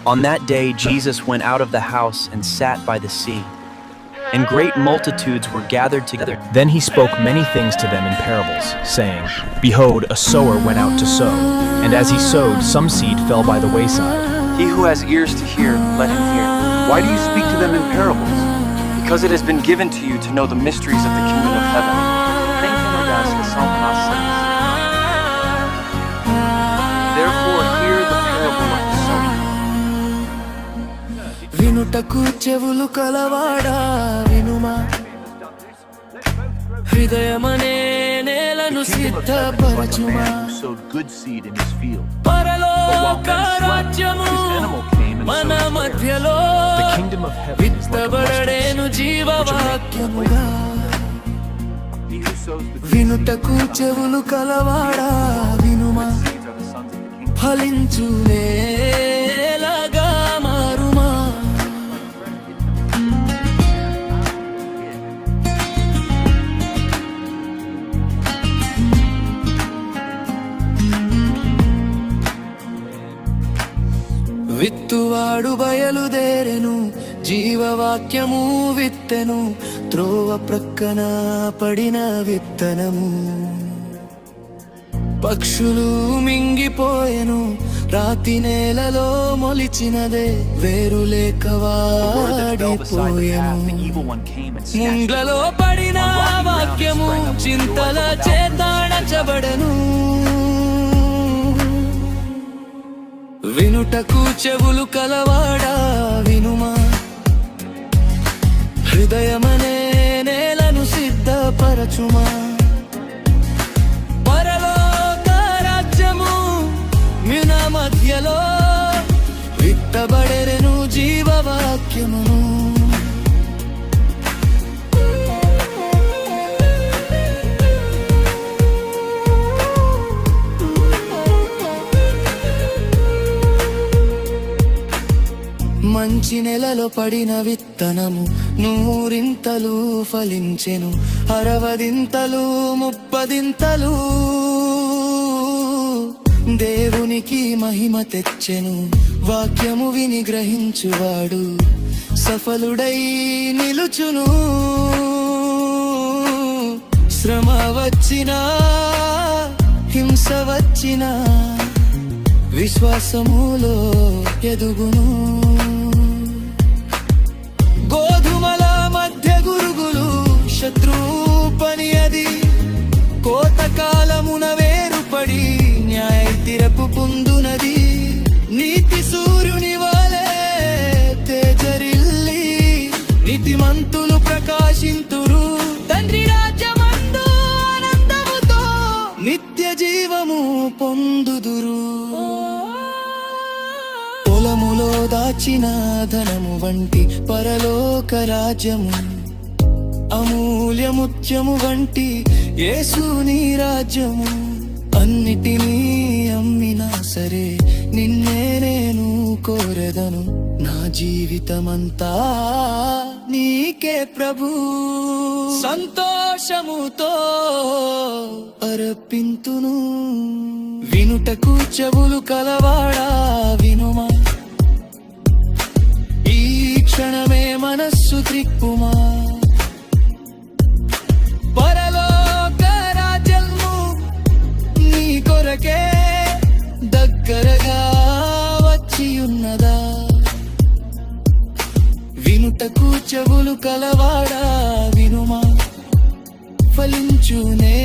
On that day, Jesus went out of the house and sat by the sea, and great multitudes were gathered together. Then he spoke many things to them in parables, saying, Behold, a sower went out to sow, and as he sowed, some seed fell by the wayside. He who has ears to hear, let him hear. Why do you speak to them in parables? Because it has been given to you to know the mysteries of the kingdom of heaven. Therefore hear the parable of the sower. వినుటకు చెవులు కలవాడా వినుమా, హృదయమనే నేలను సిద్ధపరచుమా. పరలోక రాజ్యము మన మధ్యలో విత్తబడేను జీవవాక్యముగా. వినుటకు చెవులు కలవాడా వినుమా, ఫలించునేలాగా మారుమా. విత్తువాడు బయలుదేరెను, జీవవాక్యము విత్తెను, త్రోవ ప్రక్కన పడిన విత్తనము. పక్షులు మింగిపోయెను, రాతి నేలలో మొలిచినదే వేరు లేక వాడిపోయెను. ముంగ్లలో పడిన వాక్యము చింతల చేత అణచబడెను. వినుటకు చెవులు కలవాడా వినుమా, హృదయమనే నేలను సిద్ధపరచుమా. పరలోక రాజ్యము మన మధ్యలో విత్తబడెను జీవవాక్యమును. మంచి నెలలో పడిన విత్తనము నూరింతలు ఫలించెను, 60ంతలు 30ంతలు దేవునికి మహిమ తెచ్చెను. వాక్యము విని గ్రహించువాడు సఫలుడై నిలుచును. శ్రమ వచ్చినా హింస వచ్చినా విశ్వాసములో ఎదుగును. గోధుమల మధ్య గురుగులు శత్రు పని అది, కోతకాలమున వేరుపడి న్యాయ తీర్పు పొందునది. నీతి సూర్యుని వలె తేజరిల్లి నీతిమంతులు ప్రకాశింతురు. తండ్రి రాజ్యమందు ఆనందముతో నిత్య జీవము పొందుదురు. పొలములో దాచిన ధనము వంటి పరలోక రాజ్యము, అమూల్యముత్యము వంటి యేసుని రాజ్యము. అన్నిటినీ అమ్మినా సరే నిన్నే నేను కోరెదను, నా జీవితమంతా నీకే ప్రభు. సంతోషముతో అర్పింతును. వినుటకు చెవులు కలవాడా వినుమా, ఈ క్షణమే మనస్సు త్రిప్పుమా. పరలోక రాజ్యము నీ కొరకే దగ్గరగా వచ్చి ఉన్నదా. వినుటకు చెవులు కలవాడా వినుమా, ఫలించునే